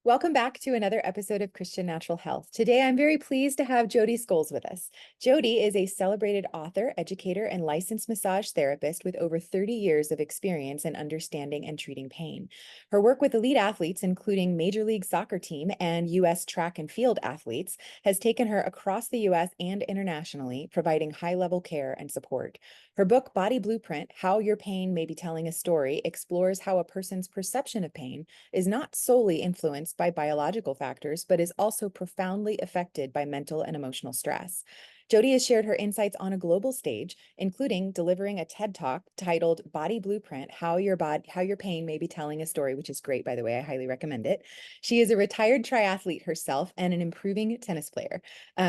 Welcome back to another episode of Christian Natural Health. Today, I'm very pleased to have Jodi Scholes with us. Jodi is a celebrated author, educator, and licensed massage therapist with over 30 years of experience in understanding and treating pain. Her work with elite athletes, including Major League Soccer team and U.S. track and field athletes, has taken her across the U.S. and internationally, providing high-level care and support. Her book, Body Blueprint: How Your Pain May Be Telling a Story, explores how a person's perception of pain is not solely influenced by biological factors, but is also profoundly affected by mental and emotional stress. Jodi has shared her insights on a global stage, including delivering a TED Talk titled Body Blueprint: How Your Pain May Be Telling a Story, which is great, by the way. I highly recommend it. She is a retired triathlete herself and an improving tennis player.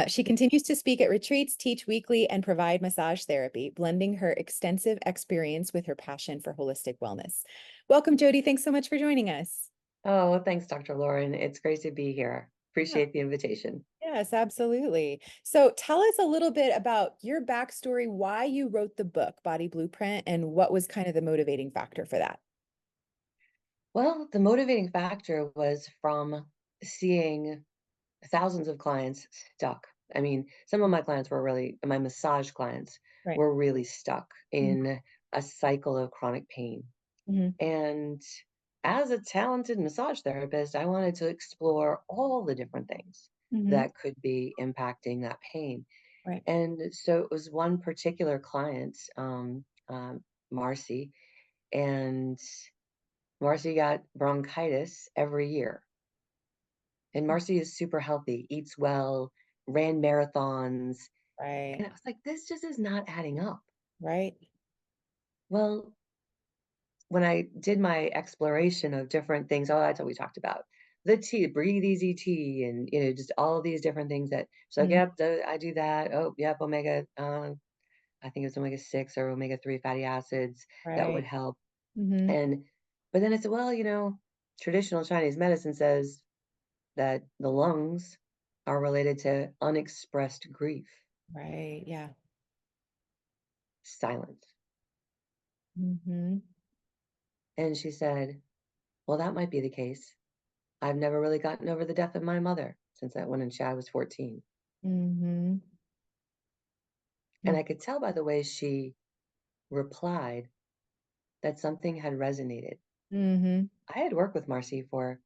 She continues to speak at retreats, teach weekly, and provide massage therapy, blending her extensive experience with her passion for holistic wellness. Welcome, Jodi. Thanks so much for joining us. Oh, well, thanks, Dr. Lauren. It's great to be here. Yeah. Appreciate the invitation. Yes, absolutely. So tell us a little bit about your backstory, why you wrote the book, Body Blueprint, and what was kind of the motivating factor for that. Well, the motivating factor was from seeing thousands of clients stuck. I mean, some of my clients were really, my massage clients Right. were really stuck Mhm. in a cycle of chronic pain. Mhm. And as a talented massage therapist, I wanted to explore all the different things Mhm. that could be impacting that pain. Right. And so it was one particular client, Marcy, and Marcy got bronchitis every year. And Marcy is super healthy, eats well, ran marathons. Right. And I was like, this just is not adding up. Right. Well, when I did my exploration of different things, oh, that's what we talked about. The tea, breathe easy tea, and just all these different things that she's like, Mhm. yep, I do that. Oh, yep, omega, I think it's omega-6 or omega-3 fatty acids that would Right. help. Mhm. And but then I said, well, traditional Chinese medicine says that the lungs are related to unexpressed grief. Right. Yeah. Silence. Mhm. And she said, well, that might be the case. I've never really gotten over the death of my mother since that when I was 14. Mhm. And Mhm. I could tell by the way she replied that something had resonated. Mhm. I had worked with Marcy for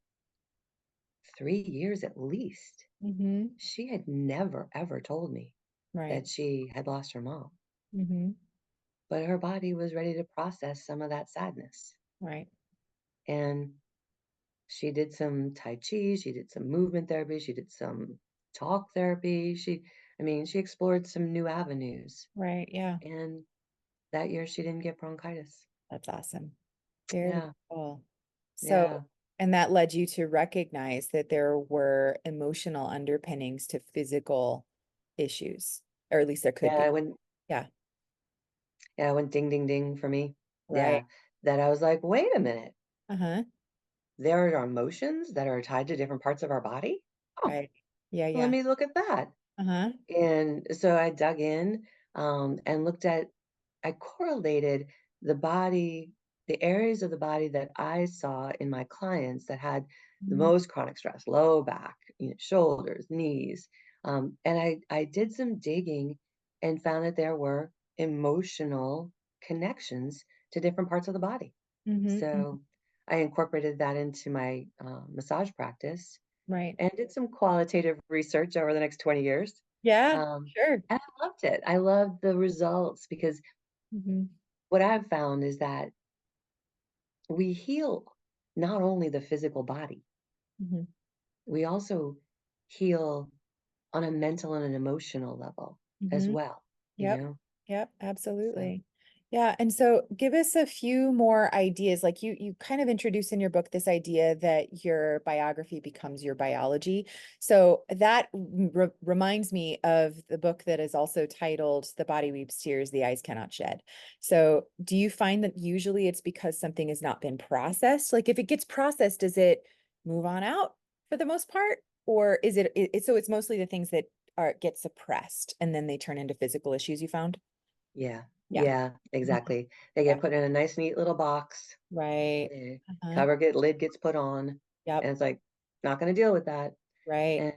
3 years at least. Mhm. She had never, ever told me Right. that she had lost her mom, Mhm. but her body was ready to process some of that sadness. Right. And she did some Tai Chi, she did some movement therapy, she did some talk therapy. She explored some new avenues. Right. Yeah. And that year she didn't get bronchitis. That's awesome. Very Yeah, cool. So, yeah, and that led you to recognize that there were emotional underpinnings to physical issues, or at least there could yeah. be. Yeah. I went ding, ding, ding for me. Right. Yeah, that I was like, wait a minute. Uh-huh. There are emotions that are tied to different parts of our body. Oh, Right. Yeah. let Yeah. me look at that. Uh-huh. And so I dug in, and I correlated the body, the areas of the body that I saw in my clients that had the Mhm. most chronic stress, low back, shoulders, knees. And I did some digging and found that there were emotional connections to different parts of the body. Mhm. Mhm. So I incorporated that into my massage practice Right. and did some qualitative research over the next 20 years. Yeah. Um, Sure. and I loved it. I loved the results because Mhm. what I've found is that we heal not only the physical body, Mhm. we also heal on a mental and an emotional level as Mhm. well, you Yep. know? Yep, So, absolutely. Yeah, and so give us a few more ideas. Like you kind of introduce in your book this idea that your biography becomes your biology. So that reminds me of the book that is also titled The Body Weeps Tears, the Eyes Cannot Shed. So do you find that usually it's because something has not been processed? Like if it gets processed, does it move on out for the most part? Or is so it's mostly the things that are get suppressed and then they turn into physical issues you found? yeah, Yeah. yeah, Mhm. exactly. They Yeah. get put in a nice, neat little box. Right. The Uh-huh. lid gets put on, Yep. and it's like, not going to deal with that. Right.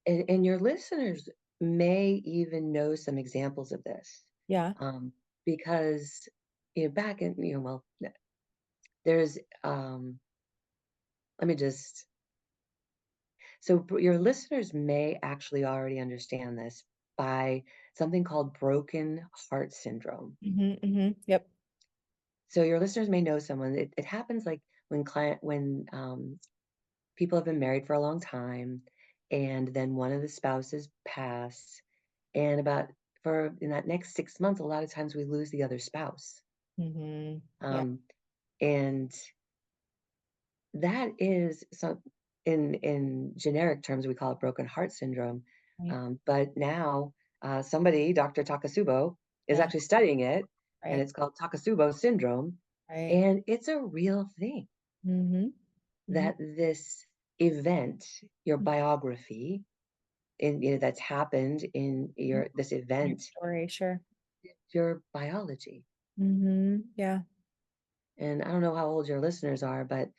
And, and your listeners may even know some examples of this, Yeah. um, because back in well, there's let me just your listeners may actually already understand this by something called broken heart syndrome. Yep. So your listeners may know someone. It happens like when people have been married for a long time, and then one of the spouses pass, and about for in that next 6 months, a lot of times we lose the other spouse, Yeah. um, and that is some in generic terms we call it broken heart syndrome, Right. but now somebody, Dr. Takasubo, is Yeah. actually studying it, and Right. it's called Takasubo syndrome, Right. and it's a real thing Mhm. Mhm. that this event, your biography, in that's happened in Mhm. your this Your event, story, sure. your biology. Yeah. And I don't know how old your listeners are, but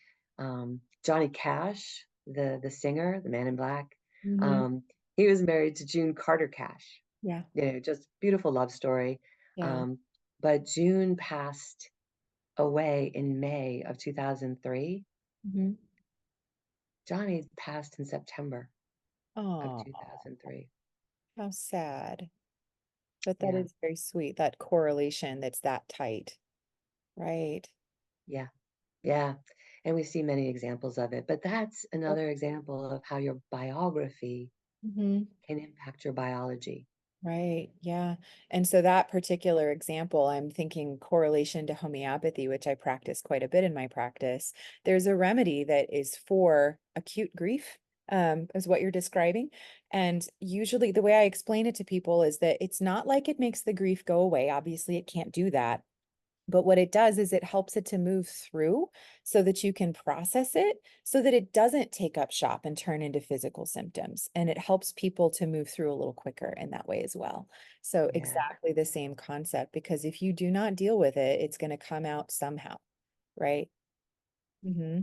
Johnny Cash, the singer, the Man in Black, Mhm. um, he was married to June Carter Cash. Yeah. Just beautiful love story. Yeah. Um, but June passed away in May of 2003. Mhm. Johnny passed in September of Oh, 2003. how sad. But that Yeah, is very sweet, that correlation that's that tight. Right. yeah, yeah. And we see many examples of it, but that's Yep. another example of how your biography Mhm. can impact your biology. Right. Yeah. And so that particular example, I'm thinking correlation to homeopathy, which I practice quite a bit in my practice. There's a remedy that is for acute grief, is what you're describing. And usually the way I explain it to people is that it's not like it makes the grief go away. Obviously, it can't do that. But what it does is it helps it to move through so that you can process it so that it doesn't take up shop and turn into physical symptoms. And it helps people to move through a little quicker in that way as well. So Yeah. exactly the same concept, because if you do not deal with it, it's going to come out somehow, right? Mm-hmm.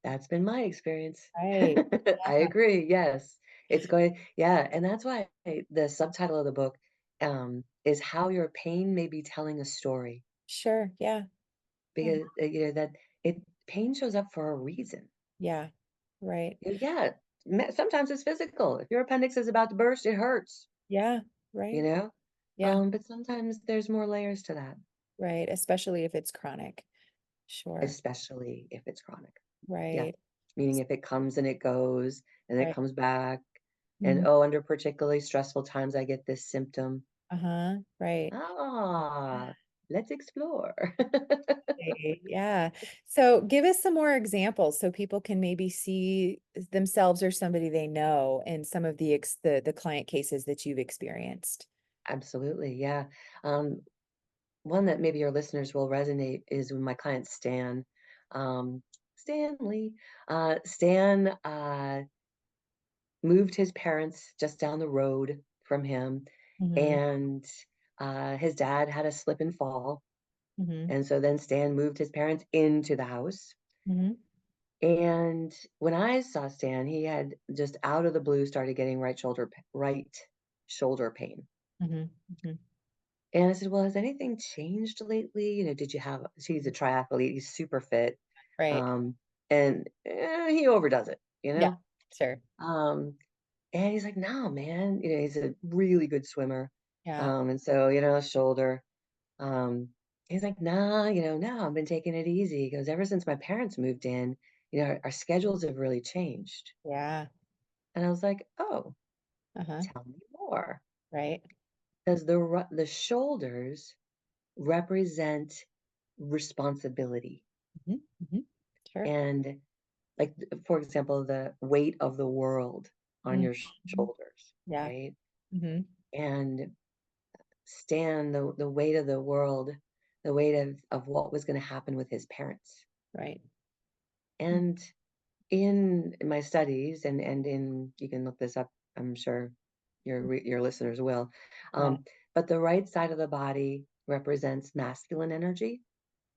That's been my experience. Right. I Yeah. agree. Yes. It's going, yeah. And that's why the subtitle of the book is How Your Pain May Be Telling a Story. Sure. Yeah. Yeah. Because, that it pain shows up for a reason. Yeah. Right. Yeah. Sometimes it's physical. If your appendix is about to burst, it hurts, Yeah. you Right. know? Yeah. But sometimes there's more layers to that, Right. Especially if it's chronic. Sure. especially if it's chronic. Yeah. Right. Meaning if it comes and it goes and it Right. comes back. And Mhm. oh, under particularly stressful times, I get this symptom. Uh-huh. Right. Ah, let's explore. Okay, yeah. So give us some more examples so people can maybe see themselves or somebody they know in some of the client cases that you've experienced. Absolutely, yeah. Um, One that maybe your listeners will resonate is with my client Stan. Stanley. Stan moved his parents just down the road from him, Hmm. and his dad had a slip and fall. Hmm. And so then Stan moved his parents into the house. Hmm. And when I saw Stan, he had just out of the blue started getting right shoulder pain. Hmm. Hmm. And I said, "Well, has anything changed lately? Did you have?" He's a triathlete. He's super fit, Right. um, and he overdoes it, Yeah, sure. And he's like, "No, man. He's a really good swimmer, Yeah. and so shoulder." Um, he's like, "Nah, no, I've been taking it easy." He goes, "Ever since my parents moved in, our schedules have really changed." Yeah. And I was like, "Oh, Uh-huh. tell me more." Right. Because the shoulders represent responsibility. Hmm. Hmm. Sure. And like, for example, the weight of the world on Mhm. your shoulders, Yeah. right? Hmm. And stand the weight of the world, the weight of what was going to happen with his parents. Right. And in my studies, and in you can look this up, I'm sure your listeners will. Yeah. But the right side of the body represents masculine energy,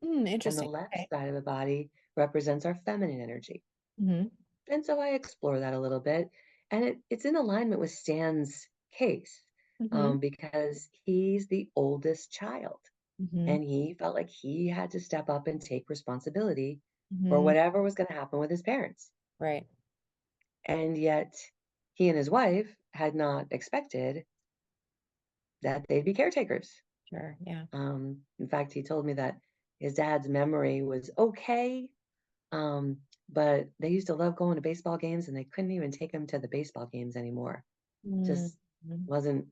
and the Interesting. left Okay. side of the body represents our feminine energy. Hmm. And so I explore that a little bit, and it's in alignment with Stan's case, Mhm. because he's the oldest child, Mhm. and he felt like he had to step up and take responsibility for Mhm. whatever was going to happen with his parents. Right. And yet, he and his wife had not expected that they'd be caretakers. Sure. Yeah. In fact, he told me that his dad's memory was okay, but they used to love going to baseball games, and they couldn't even take him to the baseball games anymore. Mhm. Just wasn't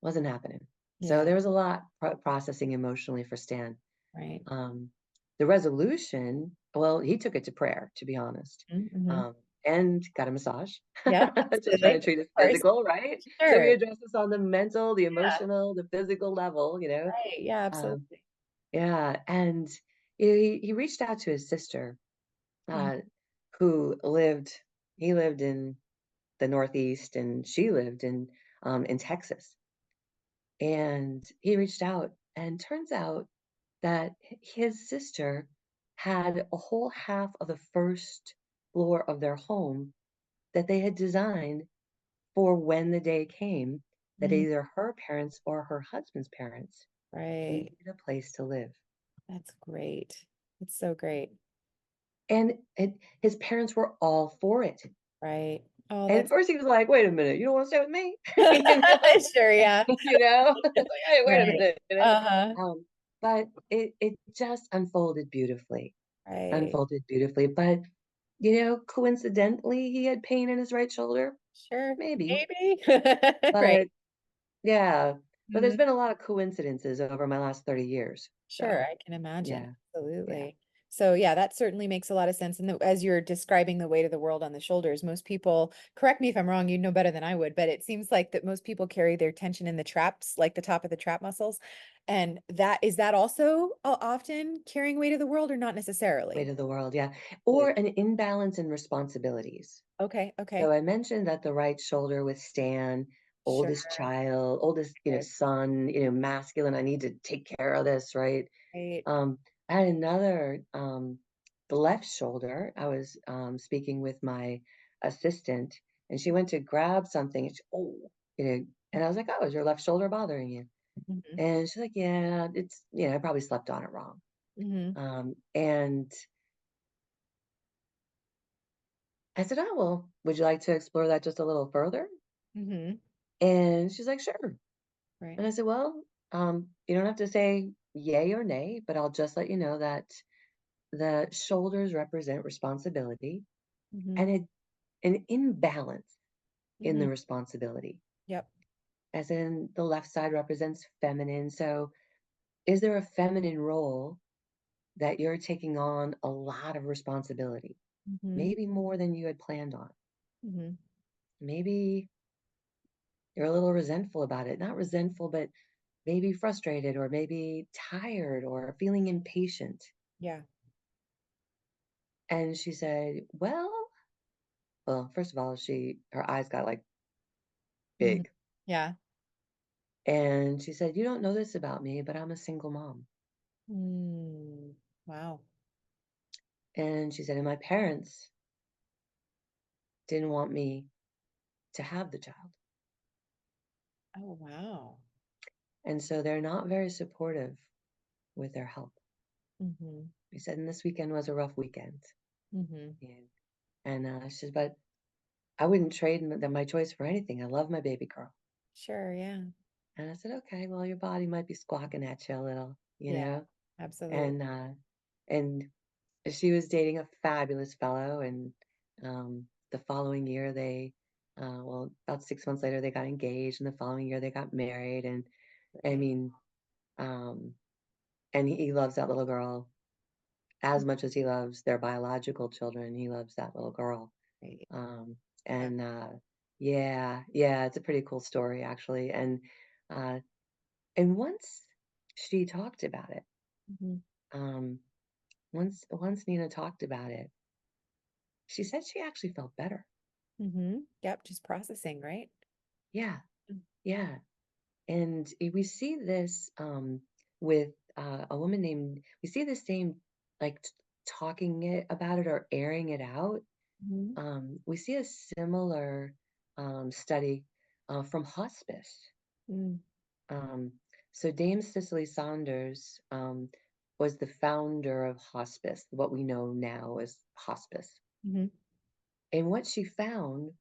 wasn't happening. So Yeah. there was a lot processing emotionally for Stan. Right. Um, the resolution, well, he took it to prayer, to be honest, Mhm. and got a massage. Yep, Just trying absolutely. to treat it Of course. physical, right? So we Sure. address this on the mental, the Yeah. emotional, the physical level, Right. Yeah, Um, absolutely. yeah, and he reached out to his sister, Mhm. uh, who lived. He lived in the Northeast, and she lived in Texas. And he reached out, and turns out that his sister had a whole half of the first floor of their home that they had designed for when the day came that Mhm. either her parents or her husband's parents Right. needed a place to live. That's great. It's so great. And his parents were all for it. Right. Oh, And at that's first he was like, "Wait a minute, you don't want to stay with me?" you know, sure, yeah. It's like, "Hey, wait a Right. minute," Uh-huh. But it just Right. unfolded beautifully. But coincidentally, he had pain in his right shoulder, Sure. maybe, Maybe. Right. but yeah. But there's Mhm. been a lot of coincidences over my last 30 years. Sure, So I can imagine. yeah, yeah, Absolutely. So yeah, that certainly makes a lot of sense. And as you're describing the weight of the world on the shoulders, most people, correct me if I'm wrong, you know better than I would, but it seems like that most people carry their tension in the traps, like the top of the trap muscles. And that is that also often carrying weight of the world or not weight necessarily? of the world, yeah, Weight. or an imbalance in responsibilities. Okay, So okay. I mentioned that the right shoulder with Stan, Sure. oldest child, oldest, Right. son, masculine. I need to take care of this, right? Right. I had another, the left shoulder. I was speaking with my assistant, and she went to grab something. And and I was like, "Oh, is your left shoulder bothering you?" Mhm. And she's like, "Yeah, I probably slept on it wrong." Mhm. And I said, "Oh, well, would you like to explore that just a little further?" Mhm. And she's like, "Sure." Right. And I said, "Well, you don't have to say yay or nay, but I'll just let you know that the shoulders represent responsibility Mhm. and an imbalance in Mhm. the responsibility, Yep. as in the left side represents feminine. So, is there a feminine role that you're taking on a lot of responsibility, Mhm. maybe more than you had planned on? Mhm. Maybe you're a little resentful about it. Not resentful, but maybe frustrated or maybe tired or feeling impatient." Yeah. And she said, well, first of all, her eyes got like Mhm. big. Yeah. And she said, "You don't know this about me, but I'm a single mom." Mm. Wow. And she said, "And my parents didn't want me to have the child. Oh, wow. And so they're not very supportive with their help." Mhm. She said, "And this weekend was a rough weekend." Mhm. And she said, "But I wouldn't trade my choice for anything. I love my baby girl." Sure, yeah. And I said, "Okay, well, your body might be squawking at you a little, Yeah, absolutely. And and she was dating a fabulous fellow, and the following year about 6 months later, they got engaged, and the following year they got married, and I Great. mean, um, and he loves that little girl as much as he loves their biological children. He loves that little girl, Great. um, Wow. and yeah, it's a pretty cool story actually, uh, and once she talked about it, Mhm. um, once Nina talked about it, she said she actually felt better. Mhm. Yep, just processing, right? Yeah, Mm. yeah. And we see this with a woman we see the same, like talking about it or airing it out Mhm. We see a similar study from hospice. Mm. Um, so Dame Cicely Saunders was the founder of hospice, what we know now as hospice. Mhm. And what she found,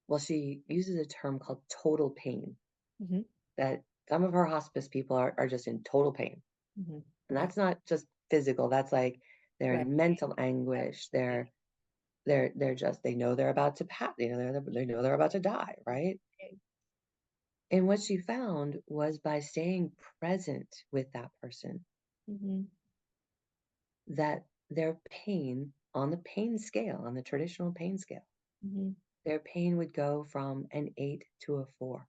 well, she uses a term called total pain, Mhm. that some of her hospice people are just in total pain. Mhm. And Yeah. that's not just physical, that's like they're Right. in mental anguish, they're just they know they're about to pass, they know they're about to die, right? Right. And what she found was by staying present with that person, Mhm. that their pain on the pain scale, on the traditional pain scale, Mhm. their pain would go from an 8 to a 4.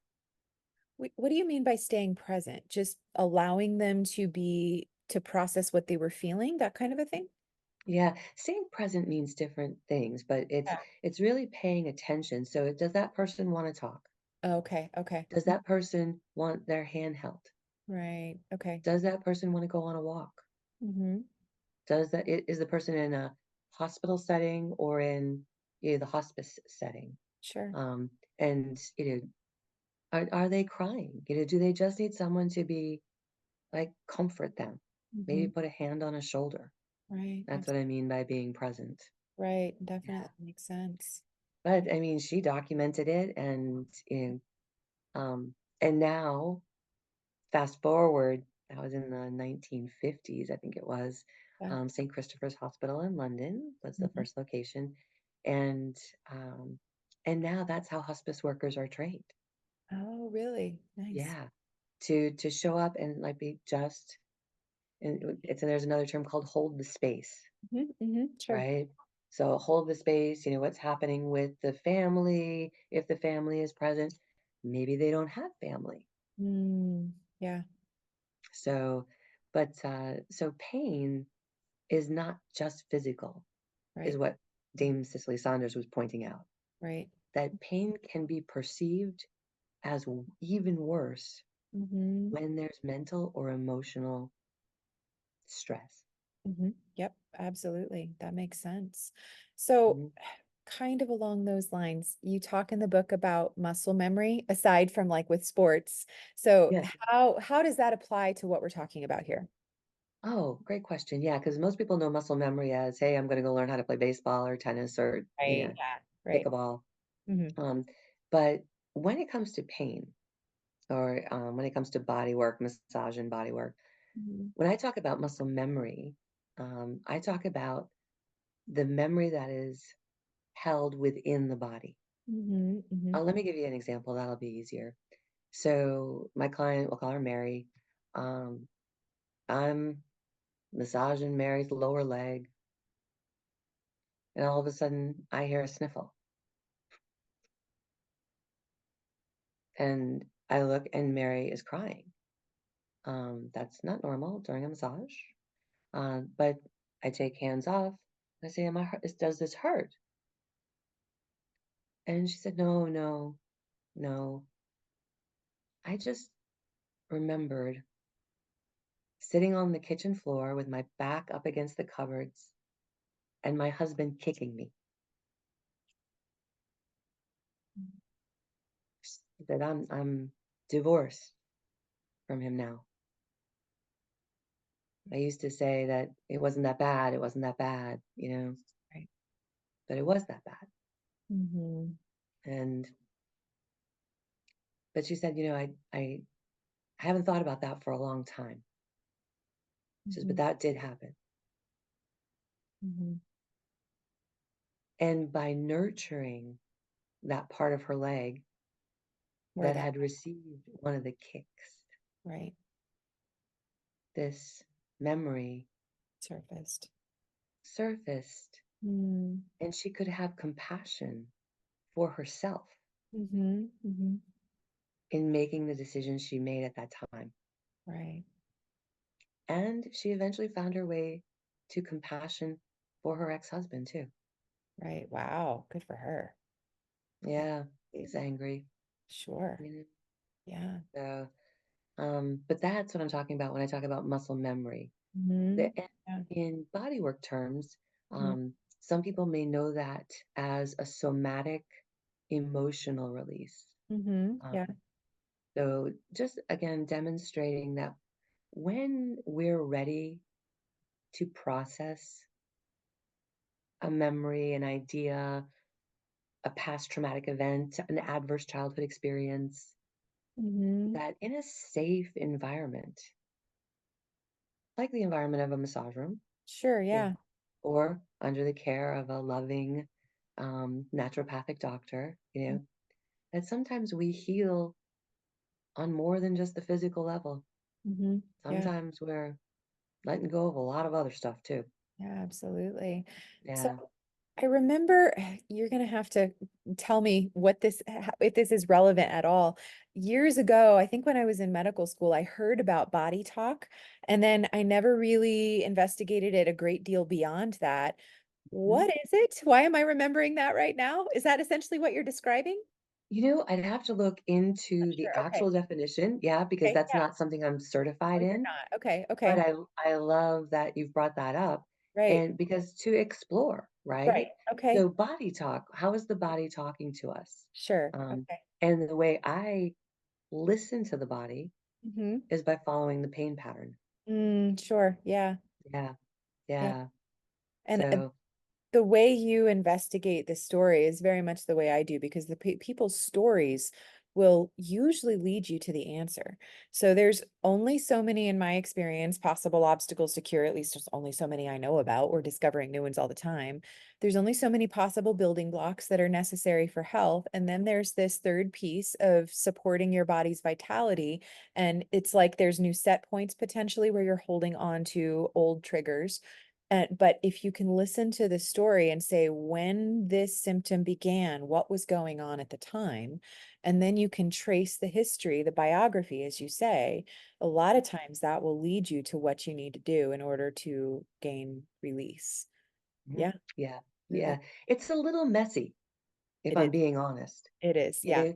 What do you mean by staying present? Just allowing them to process what they were feeling, that kind of a thing? Yeah, staying present means different things, but Yeah. it's really paying attention. So does that person want to talk? Okay. Okay. Does that person want their hand held? Right. Okay. Does that person want to go on a walk? Mhm. Is the person in a hospital setting or in the hospice setting? Sure. Um, and are they crying? Do they just need someone to be like comfort them? Maybe Mhm. put a hand on a shoulder. Right. That's what I mean by being present. Right. Yeah. Definitely makes sense. But I mean, she documented it, and now fast forward, that was in the 1950s, I think it was. Yeah. St. Christopher's Hospital in London was the Mhm. first location, and um, and now that's how hospice workers are trained. Oh, really? Nice. Yeah, to show up and like be just, and there's another term called hold the space, Mhm. Mhm. Sure. right? So hold the space. What's happening with the family, if the family is present. Maybe they don't have family. Mm. Yeah. So, so pain is not just physical, is Right. what Dame Cicely Saunders was pointing out. Right. That pain can be perceived as even worse Mhm. when there's mental or emotional stress. Mhm. Yep, absolutely. That makes sense. So, Mhm. kind of along those lines, you talk in the book about muscle memory aside from like with sports. So, Yes. how does that apply to what we're talking about here? Oh, great question. Yeah, because most people know muscle memory as, hey, I'm going to go learn how to play baseball or tennis or, Right. Yeah. Right. pickleball. Mhm. Um, but when it comes to pain or when it comes to body work, massage and body work, Mhm. when I talk about muscle memory, I talk about the memory that is held within the body. Mhm. Mhm. Let me give you an example. That'll be easier. So my client, we'll call her Mary. Um, I'm massaging Mary's lower leg, and all of a sudden I hear a sniffle. And I look, and Mary is crying. That's not normal during a massage. But I take hands off. I say, does this hurt? And she said, no, no, no. I just remembered sitting on the kitchen floor with my back up against the cupboards and my husband kicking me. She said, I'm divorced from him now. I used to say that it wasn't that bad, it wasn't that bad, Right. but it was that bad. Mhm. And but she said, I haven't thought about that for a long time. She says, but Mhm. that did happen. Mhm. And by nurturing that part of her leg Where that that had received one of the kicks, right this memory surfaced. surfaced, Mm. and she could have compassion for herself Mhm. Mhm. in making the decisions she made at that time. Right. And she eventually found her way to compassion for her ex-husband too. Right. Wow. Good for her. Yeah, Yeah. he's angry. Sure. You Yeah. know? But that's what I'm talking about when I talk about muscle memory. Mhm. The, Yeah. in bodywork terms, Mhm. some people may know that as a somatic emotional release. Yeah. Um, so just again demonstrating that when we're ready to process a memory, an idea, a past traumatic event, an adverse childhood experience, Hmm. that in a safe environment, like the environment of a massage room, Sure. you know, Yeah. or under the care of a loving naturopathic doctor, that sometimes we heal on more than just the physical level. Mm-hmm. Yeah. Sometimes we're letting go of a lot of other stuff too. Yeah, absolutely. So Yeah. I remember you're going to have to tell me what if this is relevant at all. Years ago, I think when I was in medical school, I heard about body talk, and then I never really investigated it a great deal beyond that. Mhm. What is it? Why am I remembering that right now? Is that essentially what you're describing? I'd have to look Not into the sure. Okay. actual definition. Yeah, because Okay. that's Yeah. not something I'm Oh, certified you're in. not. Okay. But Okay. I love that you've brought that up, Right. and because to explore, Right. right? Okay. So body talk, how is the body talking to us? Sure. Um, Okay. and the way I listen to the body Hmm. is by following the pain pattern. Sure. Yeah. Yeah, Yeah. yeah. And So, the way you investigate the story is very much the way I do because the people's stories will usually lead you to the answer. So there's only so many, in my experience, possible obstacles to cure. At least there's only so many I know about. We're discovering new ones all the time. There's only so many possible building blocks that are necessary for health. And then there's this third piece of supporting your body's vitality. And it's like there's new set points potentially where you're holding on to old triggers, but if you can listen to the story and say when this symptom began, what was going on at the time, and then you can trace the history, the biography, as you say, a lot of times that will lead you to what you need to do in order to gain release. mhm, Yeah, yeah, absolutely. yeah. It's a little messy, if It I'm is. being honest. It is. Yeah.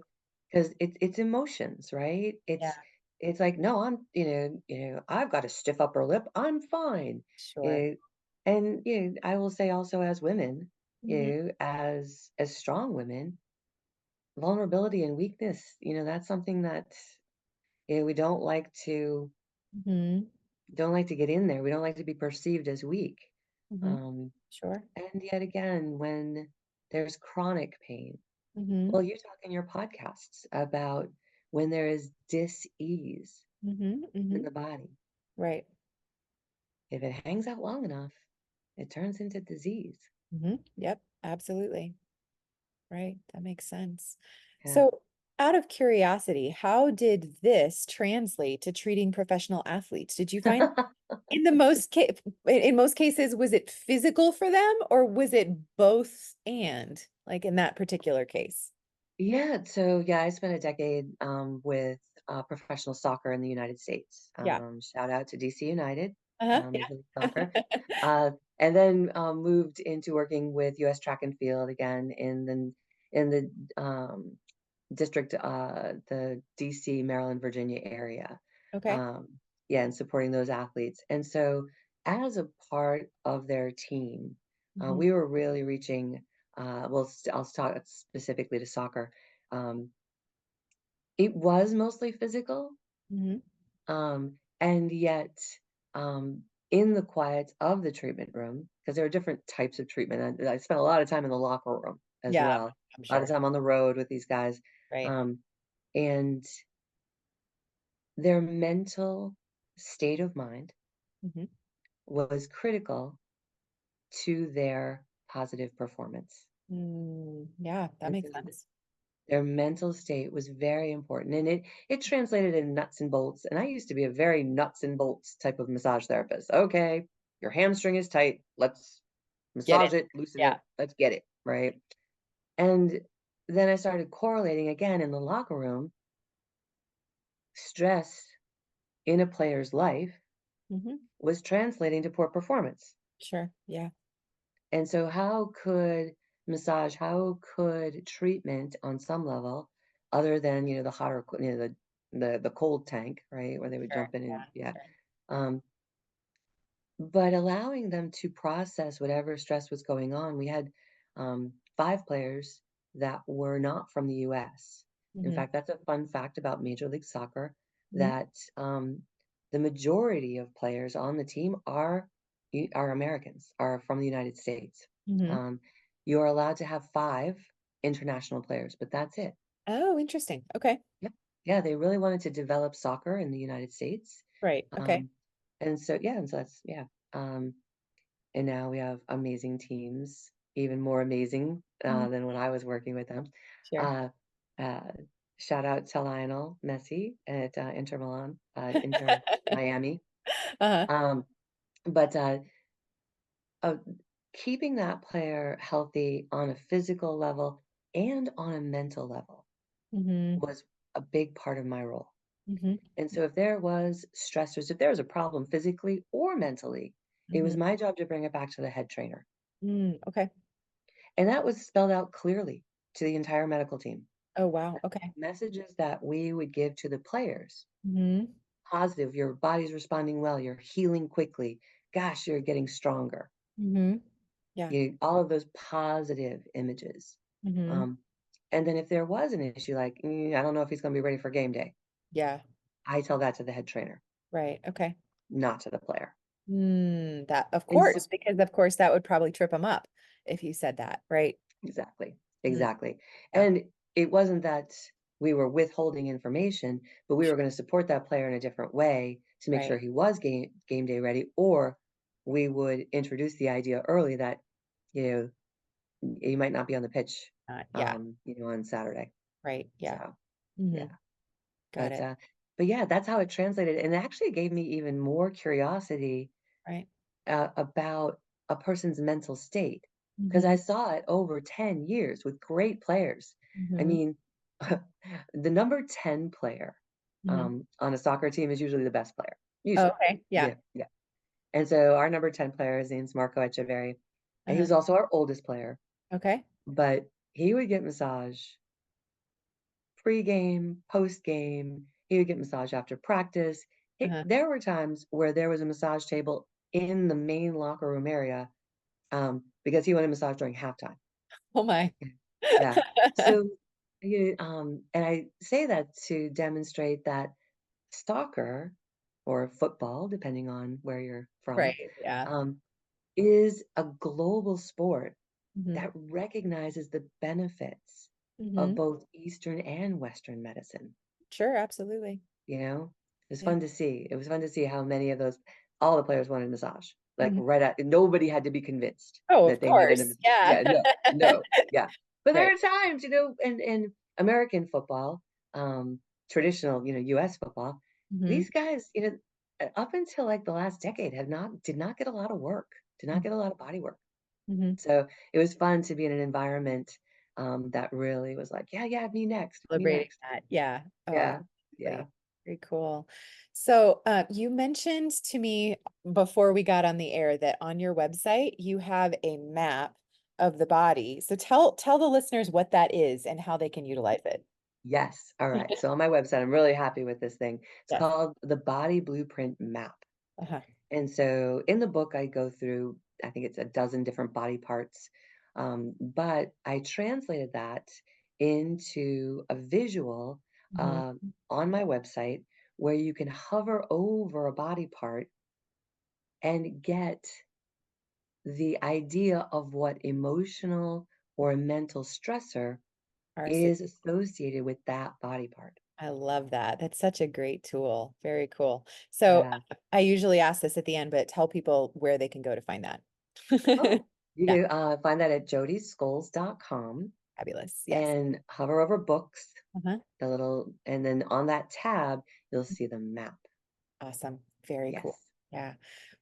Because it's emotions, right? Yeah. It's like, no, I've got a stiff upper lip, I'm fine. Sure. You and I will say also as women, Hmm. as strong women, vulnerability and weakness, that's something that we Hmm. don't like to get in there. We don't like to be perceived as weak. Hmm. Um, Sure. and yet again, when there's chronic pain, Hmm. well, you talk in your podcasts about when there is dis-ease Hmm. in Hmm. the body. Right. If it hangs out long enough, it turns into disease. Yep. Absolutely. Right, that makes sense. Yeah. So, out of curiosity, how did this translate to treating professional athletes? Did you find in the most in most cases, was it physical for them or was it both and like in that particular case? Yeah. So, yeah, I spent a decade with professional soccer in the United States. Yeah. Shout out to DC United, Uh-huh. Major League Yeah. Soccer. And then moved into working with US track and field again in the district, the DC, Maryland, Virginia area. Okay. Um, yeah, and supporting those athletes. And so, as a part of their team, Hmm. we were really reaching. Well, I'll talk specifically to soccer. Um, it was mostly physical, Hmm. and yet, in the quiet of the treatment room, because there are different types of treatment. I spent a lot of time in the locker room as Yeah, well. I'm A lot of sure. time on the road with these guys. Right. Um, and their mental state of mind Hmm. was critical to their positive performance. Yeah, that And makes so sense. their mental state was very important. And it translated in nuts and bolts. And I used to be a very nuts and bolts type of massage therapist. Okay, your hamstring is tight. Let's Get it. massage it, loosen Yeah. it, let's get it, right? And then I started correlating again in the locker room stress in a player's life Hmm. was translating to poor performance. Sure. Yeah. And so how could treatment on some level, other than, the hotter, the cold tank, right, where they would Sure. jump in and Yeah. yeah, Sure. um, but allowing them to process whatever stress was going on. We had 5 players that were not from the US. In Mhm, fact, that's a fun fact about Major League Soccer mhm, that the majority of players on the team are Americans, are from the United States. mhm. Um, you're allowed to have 5 international players, but that's it. Oh, interesting. Okay. Yeah, yeah, they really wanted to develop soccer in the United States. Right. Okay. Um, and so that's yeah. Um, and now we have amazing teams, even more amazing Mhm. than when I was working with them. Sure. Uh, uh, Shout out to Lionel Messi at Inter Milan, Inter Miami. Uh-huh. Um, but uh, keeping that player healthy on a physical level and on a mental level Mhm, was a big part of my role. mhm, And so if there was stressors, if there was a problem physically or mentally, it mhm. was my job to bring it back to the head trainer. Okay. And that was spelled out clearly to the entire medical team. Oh, wow. Okay. Messages that we would give to the players, Mhm, positive, your body's responding well, you're healing quickly, gosh, you're getting stronger. mhm. Yeah. All of those positive images. Mhm. Um, and then if there was an issue, like, I don't know if he's going to be ready for game day, Yeah. I tell that to the head trainer, Right. Okay. not to the player. That of And so course, because of course that would probably trip him up if you said that, right? exactly, Mm, exactly. yeah. And it wasn't that we were withholding information, but we were going to support that player in a different way to make Right. sure he was game day ready, or we would introduce the idea early that, you he might not be on the pitch, Yeah. on Saturday. Right. So Yeah. Hmm. yeah, Got but it. but yeah, that's how it translated, and it actually gave me even more curiosity Right. about a person's mental state because I Hmm. saw it over 10 years with great players. I Hmm. mean, the number 10 player Hmm. on a soccer team is usually the best player, Oh, usually. okay. Yeah. Yeah, yeah. And so our number 10 player, his name's Marco Echeverri. And he Uh-huh. was also our oldest player, Okay. but he would get massage pre-game, post-game. He would get massage after practice. Uh-huh. There were times where there was a massage table in the main locker room area because he wanted a massage during halftime. Oh my. Yeah. So, and I say that to demonstrate that soccer or football, depending on where you're from, Right. Yeah. um, is a global sport Hmm. that recognizes the benefits of Hmm. both Eastern and Western medicine. Sure. Absolutely. You know? It was Yeah. fun to see. It was fun to see how many of those all the players wanted a massage. Like, Mhm. right at nobody had to be convinced Oh, of that they needed a course. mas Yeah. yeah, no, no, yeah. But there Right. are times, in American football, traditional, US football, Hmm. these guys, up until, like, the last decade did not get a lot of work, did not get a lot of body work. Hmm. So, it was fun to be in an environment, that really was like, "Yeah, yeah, me Celebrating next." that. Yeah. Oh, Yeah, yeah. absolutely. Very cool. So, you mentioned to me before we got on the air that on your website you have a map of the body. So tell the listeners what that is and how they can utilize it. Yes. All right. So on my website, I'm really happy with this thing. It's Yes. called the Body Blueprint Map. Uh-huh. And so in the book, I go through, I think it's a dozen different body parts. But I translated that into a visual Hmm. uh, on my website where you can hover over a body part and get the idea of what emotional or mental stressor RC. is associated with that body part. I love that. That's such a great tool. Very cool. So Yeah. I usually ask this at the end, but tell people where they can go to find that. Oh, you Yeah. can find that at jodischoles.com Fabulous. Yes. and hover over books, Uh-huh. and then on that tab, you'll see the map. Awesome. Very cool. Yes. Yeah.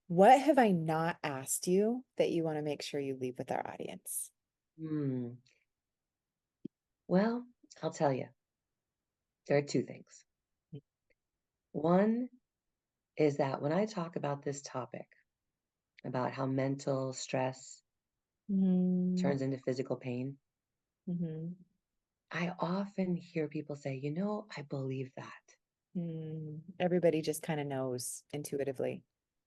What have I not asked you that you want to make sure you leave with our audience? Hmm. Well, I'll tell you, there are 2 things. One is that when I talk about this topic, about how mental stress Mm-hmm. turns into physical pain, I often hear people say, I believe that. Everybody just kind of knows intuitively.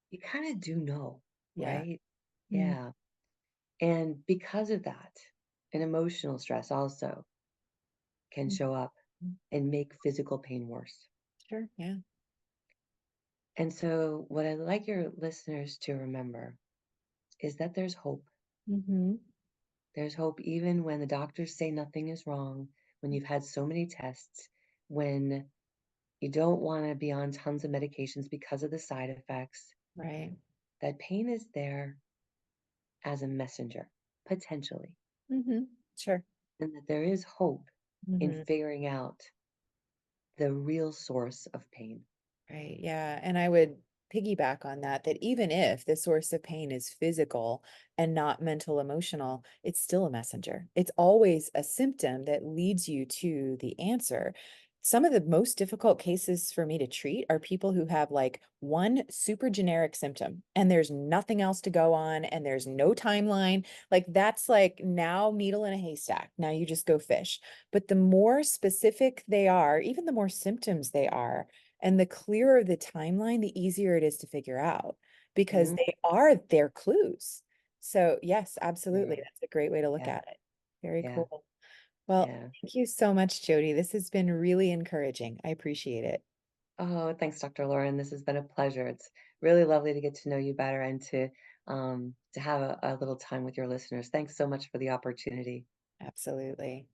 You kind of do know. Yeah. right? Mm, Yeah. And because of that, an emotional stress also can mm, show up mm. and make physical pain worse. Sure. Yeah. And so, what I'd like your listeners to remember is that there's hope. Mm-hmm. There's hope even when the doctors say nothing is wrong, when you've had so many tests, when you don't want to be on tons of medications because of the side effects. Right. That pain is there as a messenger, potentially, Mm-hmm. Sure. and that there is hope in Mm-hmm. figuring out the real source of pain. Right. Yeah. And I would piggyback on that, that even if the source of pain is physical and not mental, emotional, it's still a messenger. It's always a symptom that leads you to the answer. Some of the most difficult cases for me to treat are people who have like one super generic symptom and there's nothing else to go on and there's no timeline. Like that's like now needle in a haystack. Now you just go fish. But the more specific they are, even the more symptoms they are, and the clearer the timeline, the easier it is to figure out because Mhm. they are their clues. So, yes, absolutely. Sure. That's a great way to look Yeah, at it. Very yeah, cool. Well, yeah. thank you so much, Jody. This has been really encouraging. I appreciate it. Oh, thanks, Dr. Lauren. This has been a pleasure. It's really lovely to get to know you better and to have a little time with your listeners. Thanks so much for the opportunity. Absolutely.